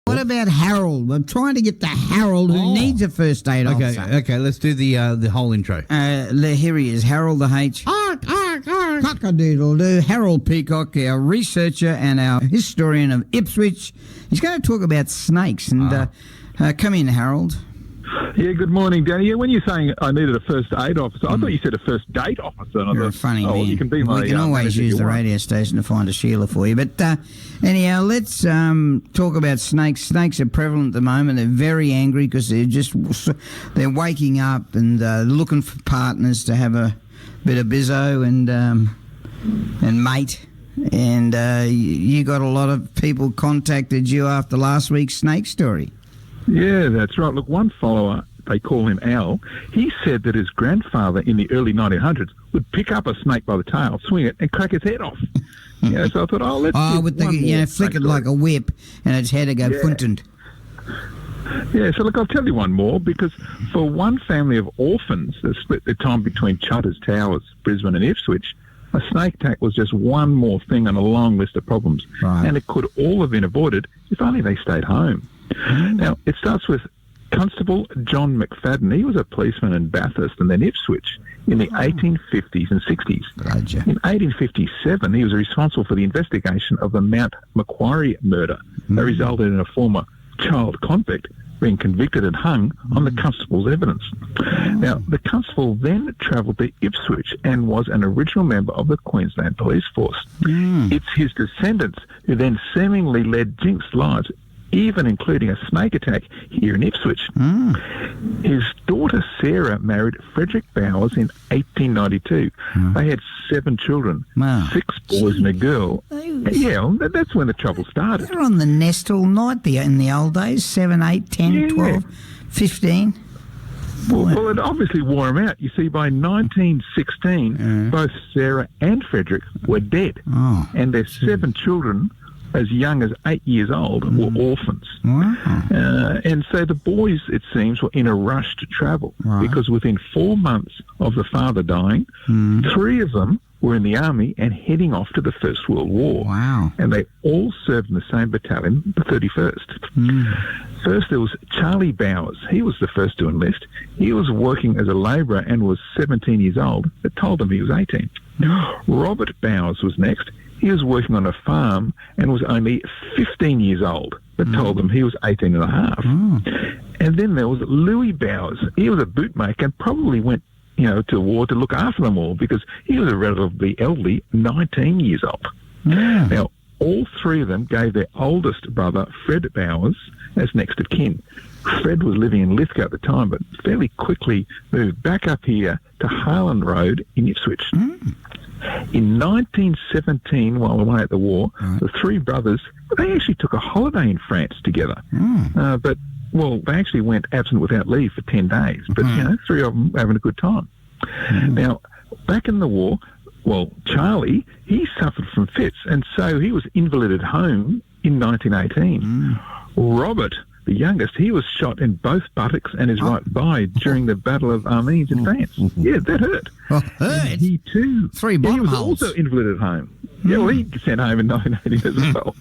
What about Harold? I'm trying to get to Harold, who needs a first aid officer. Okay, let's do the whole intro. Here he is, Harold the H. Cock-a-doodle-doo. Harold Peacock, our researcher and our historian of Ipswich. He's going to talk about snakes. And come in, Harold. Yeah, good morning, Danny. Yeah, when you're saying I needed a first aid officer, I thought you said a first date officer. You're a funny man. You can be my, we can always use the radio station to find a Sheila for you. But anyhow, let's talk about snakes. Snakes are prevalent at the moment. They're very angry because they're waking up and looking for partners to have a bit of bizzo and mate. And you got a lot of people contacted you after last week's snake story. Yeah, that's right. Look, one follower, they call him Al, he said that his grandfather in the early 1900s would pick up a snake by the tail, swing it, and crack its head off. So I thought, let's flick it like a whip, and its head would go funtant. Yeah, so look, I'll tell you one more, because for one family of orphans that split their time between Chutters Towers, Brisbane and Ipswich, a snake attack was just one more thing on a long list of problems. Right. And it could all have been avoided if only they stayed home. Now, it starts with Constable John McFadden. He was a policeman in Bathurst and then Ipswich in the 1850s and 60s. Gotcha. In 1857, he was responsible for the investigation of the Mount Macquarie murder that resulted in a former child convict being convicted and hung on the constable's evidence. Now, the constable then travelled to Ipswich and was an original member of the Queensland Police Force. It's his descendants who then seemingly led Jinx's lives, even including a snake attack here in Ipswich. His daughter Sarah married Frederick Bowers in 1892. They had 7 children, 6 boys and a girl. Yeah, that's when the trouble started. They're on the nest all night in the old days, 7, 8, 10, 12, 15. Well, it obviously wore them out. You see, by 1916, both Sarah and Frederick were dead, and their 7 children, as young as 8 years old, were orphans. And so the boys, it seems, were in a rush to travel because within 4 months of the father dying, 3 of them were in the army and heading off to the First World War. Wow. And they all served in the same battalion, the 31st. First, there was Charlie Bowers. He was the first to enlist. He was working as a labourer and was 17 years old. They told him he was 18. Robert Bowers was next. He was working on a farm and was only 15 years old, but told them he was 18 and a half. And then there was Louis Bowers. He was a bootmaker and probably went, to war to look after them all because he was a relatively elderly 19 years old. Now, all 3 of them gave their oldest brother, Fred Bowers, as next of kin. Fred was living in Lithgow at the time, but fairly quickly moved back up here to Harland Road in Ipswich. In 1917, while away at the war, the 3 brothers, they actually took a holiday in France together. They actually went absent without leave for 10 days. But, 3 of them having a good time. Now, back in the war, Charlie, he suffered from fits, and so he was invalided home in 1918. Robert, the youngest, he was shot in both buttocks and his right thigh during the Battle of Amiens in France. Yeah, that hurt. Hurt? He too. 3 bottom he was holes. also invalided home. Yeah, well, he sent home in 1980 as well.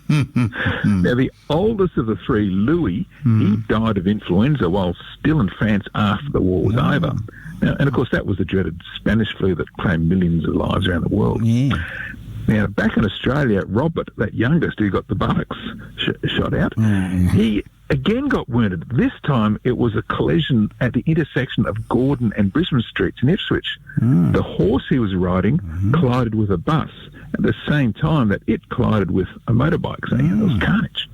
Now, the oldest of the 3, Louis, he died of influenza while still in France after the war was over. Now, and, of course, that was the dreaded Spanish flu that claimed millions of lives around the world. Now, back in Australia, Robert, that youngest who got the buttocks shot out, he again got wounded. This time it was a collision at the intersection of Gordon and Brisbane Streets in Ipswich. The horse he was riding collided with a bus at the same time that it collided with a motorbike. So there was carnage.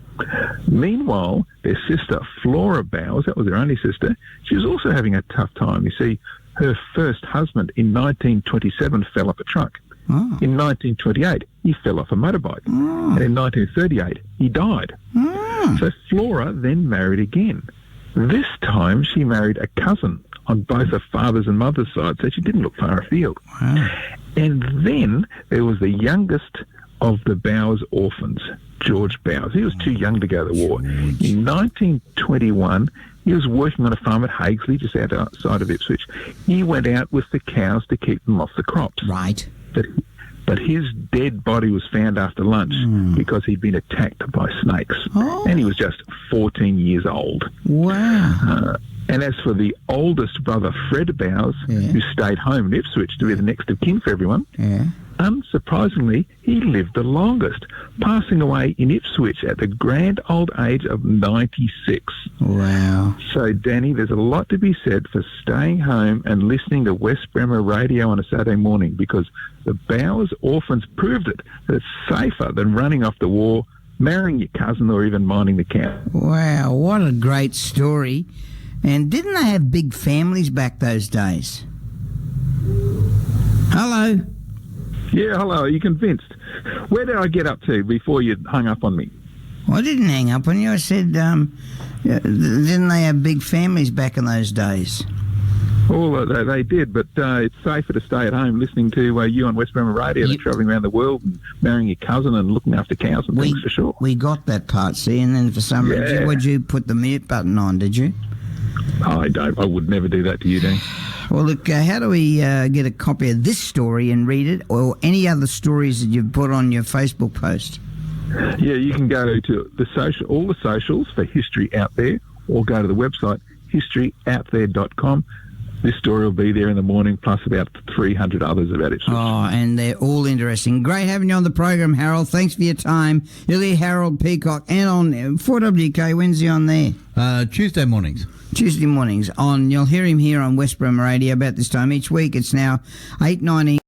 Meanwhile, their sister, Flora Bowers, that was their only sister, she was also having a tough time. You see, her first husband in 1927 fell off a truck. In 1928, he fell off a motorbike. And in 1938, he died. So Flora then married again. This time, she married a cousin on both her father's and mother's side, so she didn't look far afield. And then there was the youngest of the Bowers orphans, George Bowers. He was too young to go to the war. In 1921, he was working on a farm at Hagesley, just outside of Ipswich. He went out with the cows to keep them off the crops. Right. But but his dead body was found after lunch because he'd been attacked by snakes. Oh. And he was just 14 years old. Wow. And as for the oldest brother, Fred Bowers, who stayed home in Ipswich to be the next of kin for everyone, unsurprisingly, he lived the longest, passing away in Ipswich at the grand old age of 96. Wow. So, Danny, there's a lot to be said for staying home and listening to West Bremer radio on a Saturday morning, because the Bowers orphans proved it, that it's safer than running off to war, marrying your cousin, or even minding the cow. Wow, what a great story. And didn't they have big families back those days? Hello? Yeah, hello, are you convinced? Where did I get up to before you hung up on me? Well, I didn't hang up on you. I said, didn't they have big families back in those days? Well, they did, but it's safer to stay at home listening to you on West Bremer radio than travelling around the world and marrying your cousin and looking after cows and things, for sure. We got that part, see, and then for some reason, would you put the mute button on, did you? I would never do that to you, Dan. Well, look, how do we get a copy of this story and read it, or any other stories that you've put on your Facebook post? Yeah, you can go to all the socials for History Out There, or go to the website historyouthere.com. This story will be there in the morning, plus about 300 others about Ipswich. Oh, and they're all interesting. Great having you on the program, Harold. Thanks for your time. You'll hear Harold Peacock and on 4WK. When's he on there? Tuesday mornings. Tuesday mornings. You'll hear him here on West Bremer Radio about this time each week. It's now 8:19.